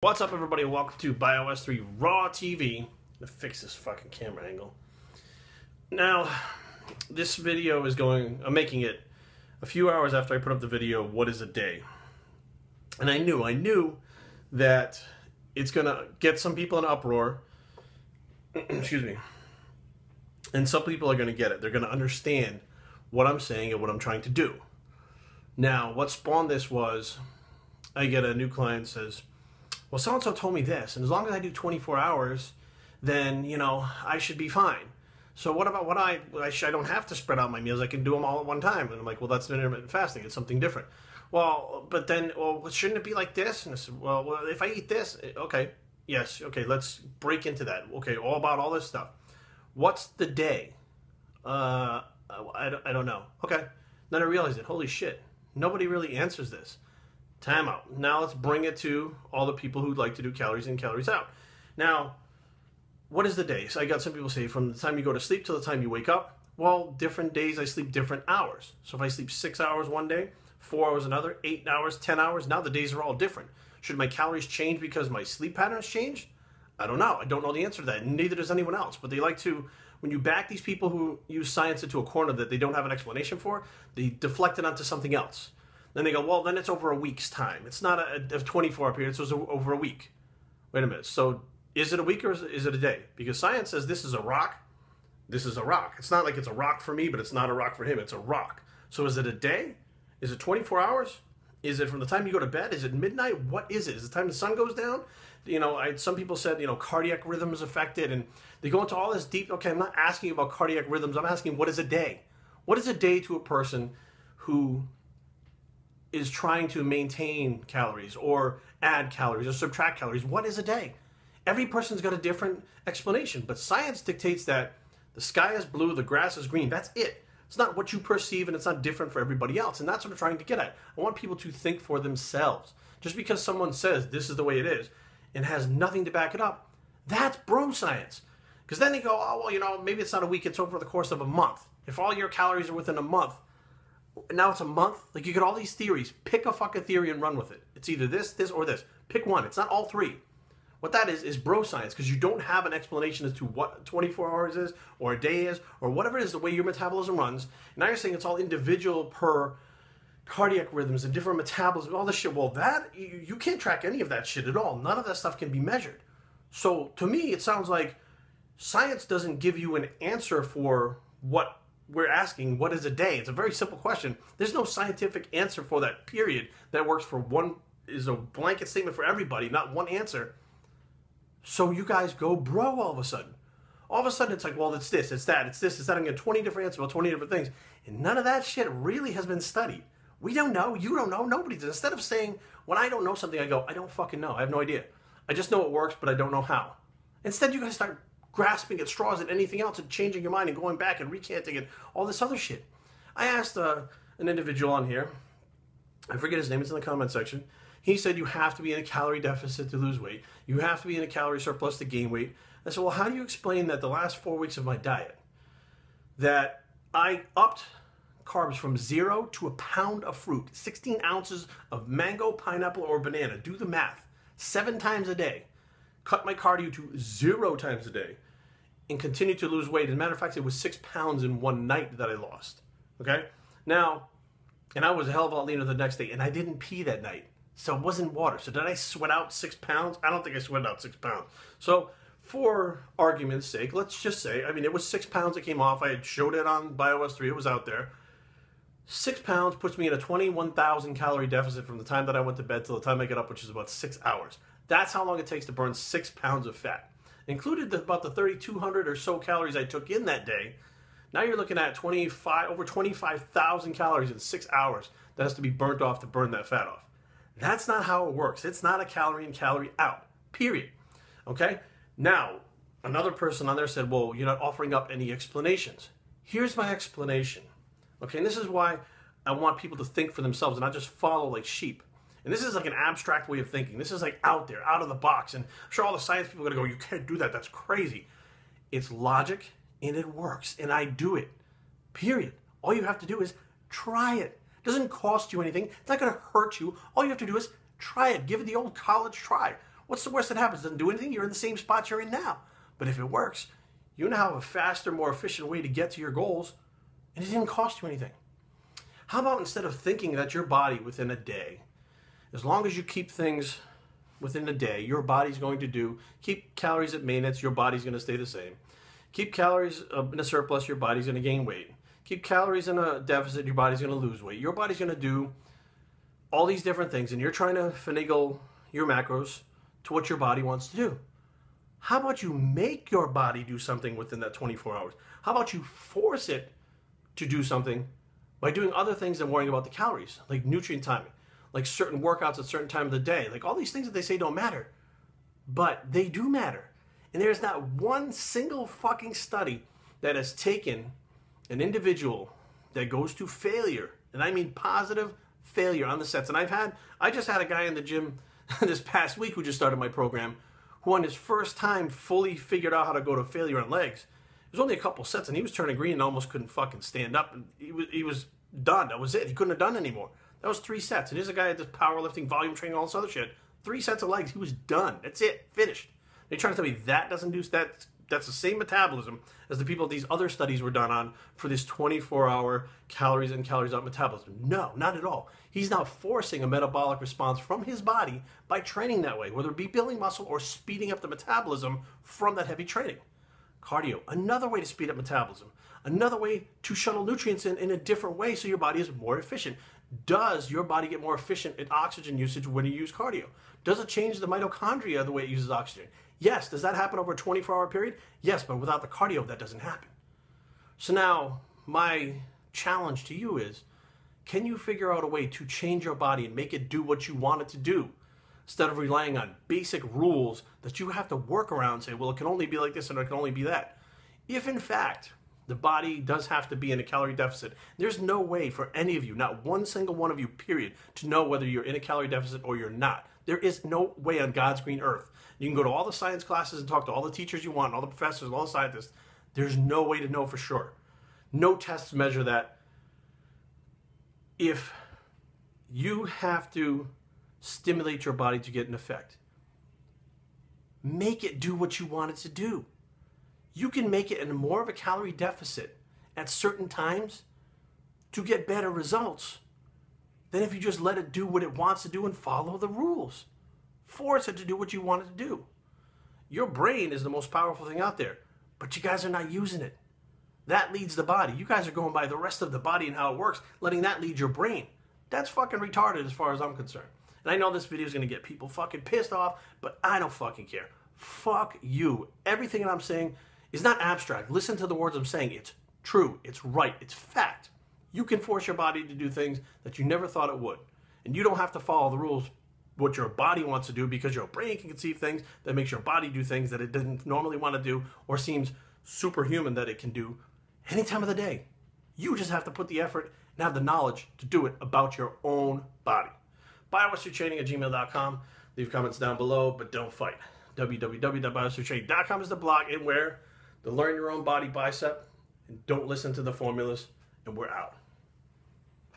What's up, everybody? Welcome to Bios3 Raw TV. I'm gonna fix this fucking camera angle. Now, this video is I'm making it a few hours after I put up the video, What is a Day? And I knew that it's gonna get some people in uproar. Excuse me. And some people are gonna get it. They're gonna understand what I'm saying and what I'm trying to do. Now, what spawned this was, I get a new client says, well, so-and-so told me this, and as long as I do 24 hours, then, I should be fine. So what about I don't have to spread out my meals. I can do them all at one time. And I'm like, well, that's intermittent fasting. It's something different. Well, but then, shouldn't it be like this? And I said, well, if I eat this, okay, yes, okay, let's break into that. Okay, all about all this stuff. What's the day? I don't know. Okay, then I realized it. Holy shit, nobody really answers this. Time out. Now let's bring it to all the people who like to do calories in, calories out. Now, what is the day? So I got some people say from the time you go to sleep till the time you wake up. Well, different days I sleep different hours. So if I sleep 6 hours one day, 4 hours another, 8 hours, 10 hours, now the days are all different. Should my calories change because my sleep patterns changed? I don't know. I don't know the answer to that. Neither does anyone else. But they like to, when you back these people who use science into a corner that they don't have an explanation for, they deflect it onto something else. Then they go, well, then it's over a week's time. It's not a 24-hour period, it's over a week. Wait a minute. So is it a week or is it a day? Because science says this is a rock. This is a rock. It's not like it's a rock for me, but it's not a rock for him. It's a rock. So is it a day? Is it 24 hours? Is it from the time you go to bed? Is it midnight? What is it? Is it the time the sun goes down? Some people said, cardiac rhythm is affected, and they go into all this deep. Okay, I'm not asking about cardiac rhythms. I'm asking, what is a day? What is a day to a person who is trying to maintain calories or add calories or subtract calories? What is a day? Every person's got a different explanation, but science dictates that the sky is blue, the grass is green. That's it. It's not what you perceive, and it's not different for everybody else, and that's what I'm trying to get at. I want people to think for themselves. Just because someone says this is the way it is and has nothing to back it up, that's bro science. Because then they go, oh, well, maybe it's not a week, it's over the course of a month. If all your calories are within a month, now it's a month. Like, you get all these theories. Pick a fucking theory and run with it. It's either this, or this. Pick one. It's not all three. What that is bro science, because you don't have an explanation as to what 24 hours is, or a day is, or whatever it is, the way your metabolism runs. And now you're saying it's all individual per cardiac rhythms and different metabolism, all this shit. Well, that, you can't track any of that shit at all. None of that stuff can be measured. So to me, it sounds like science doesn't give you an answer for what we're asking. What is a day? It's a very simple question. There's no scientific answer for that, period, that works for one, is a blanket statement for everybody, not one answer. So you guys go bro all of a sudden. All of a sudden it's like, well, it's this, it's that, it's this, it's that. I'm getting 20 different answers about 20 different things. And none of that shit really has been studied. We don't know, you don't know, nobody does. Instead of saying, when I don't know something, I go, I don't fucking know, I have no idea. I just know it works, but I don't know how. Instead, you guys start grasping at straws at anything else and changing your mind and going back and recanting and all this other shit. I asked an individual on here, I forget his name, it's in the comment section. He said you have to be in a calorie deficit to lose weight. You have to be in a calorie surplus to gain weight. I said, well, how do you explain that the last 4 weeks of my diet, that I upped carbs from 0 to a pound of fruit, 16 ounces of mango, pineapple, or banana. Do the math. 7 times a day. Cut my cardio to 0 times a day and continue to lose weight. As a matter of fact, it was 6 pounds in one night that I lost. Okay? Now, and I was a hell of a lot leaner the next day, and I didn't pee that night. So it wasn't water. So did I sweat out 6 pounds? I don't think I sweated out 6 pounds. So for argument's sake, let's just say, it was 6 pounds that came off. I had showed it on Bios3. It was out there. 6 pounds puts me in a 21,000 calorie deficit from the time that I went to bed till the time I get up, which is about 6 hours. That's how long it takes to burn 6 pounds of fat. Included about the 3,200 or so calories I took in that day. Now you're looking at over 25,000 calories in 6 hours that has to be burnt off to burn that fat off. That's not how it works. It's not a calorie in, calorie out, period. Okay? Now, another person on there said, well, you're not offering up any explanations. Here's my explanation. Okay, and this is why I want people to think for themselves and not just follow like sheep. And this is like an abstract way of thinking. This is like out there, out of the box. And I'm sure all the science people are going to go, you can't do that. That's crazy. It's logic, and it works. And I do it. Period. All you have to do is try it. It doesn't cost you anything. It's not going to hurt you. All you have to do is try it. Give it the old college try. What's the worst that happens? It doesn't do anything. You're in the same spot you're in now. But if it works, you now have a faster, more efficient way to get to your goals, and it didn't cost you anything. How about instead of thinking that your body within a day, as long as you keep things within a day, your body's going to keep calories at maintenance, your body's going to stay the same. Keep calories in a surplus, your body's going to gain weight. Keep calories in a deficit, your body's going to lose weight. Your body's going to do all these different things, and you're trying to finagle your macros to what your body wants to do. How about you make your body do something within that 24 hours? How about you force it to do something by doing other things than worrying about the calories, like nutrient timing, like certain workouts at certain time of the day, like all these things that they say don't matter, but they do matter. And there's not one single fucking study that has taken an individual that goes to failure, and I mean positive failure on the sets. And I just had a guy in the gym this past week who just started my program, who on his first time fully figured out how to go to failure on legs. It was only a couple sets, and he was turning green and almost couldn't fucking stand up. And he was done. That was it. He couldn't have done anymore. That was 3 sets. And here's a guy that does powerlifting, volume training, all this other shit. 3 sets of legs. He was done. That's it. Finished. They're trying to tell me that doesn't do that. That's the same metabolism as the people these other studies were done on for this 24-hour calories in, calories out metabolism. No, not at all. He's now forcing a metabolic response from his body by training that way, whether it be building muscle or speeding up the metabolism from that heavy training. Cardio, another way to speed up metabolism, another way to shuttle nutrients in a different way so your body is more efficient. Does your body get more efficient in oxygen usage when you use cardio? Does it change the mitochondria the way it uses oxygen? Yes. Does that happen over a 24-hour period? Yes, but without the cardio, that doesn't happen. So now, my challenge to you is, can you figure out a way to change your body and make it do what you want it to do, instead of relying on basic rules that you have to work around and say, well, it can only be like this and it can only be that? If, in fact, the body does have to be in a calorie deficit, there's no way for any of you, not one single one of you, period, to know whether you're in a calorie deficit or you're not. There is no way on God's green earth. You can go to all the science classes and talk to all the teachers you want, and all the professors, and all the scientists. There's no way to know for sure. No tests measure that. If you have to stimulate your body to get an effect, make it do what you want it to do. You can make it in more of a calorie deficit at certain times to get better results than if you just let it do what it wants to do and follow the rules. Force it to do what you want it to do. Your brain is the most powerful thing out there, but you guys are not using it. That leads the body. You guys are going by the rest of the body and how it works, letting that lead your brain. That's fucking retarded as far as I'm concerned. And I know this video is going to get people fucking pissed off, but I don't fucking care. Fuck you. Everything that I'm saying is not abstract. Listen to the words I'm saying. It's true. It's right. It's fact. You can force your body to do things that you never thought it would. And you don't have to follow the rules, what your body wants to do, because your brain can conceive things that makes your body do things that it didn't normally want to do or seems superhuman that it can do any time of the day. You just have to put the effort and have the knowledge to do it about your own body. Bio3training@gmail.com. Leave comments down below, but don't fight. www.bio3training.com is the blog and where to learn your own body bicep, and don't listen to the formulas, and we're out.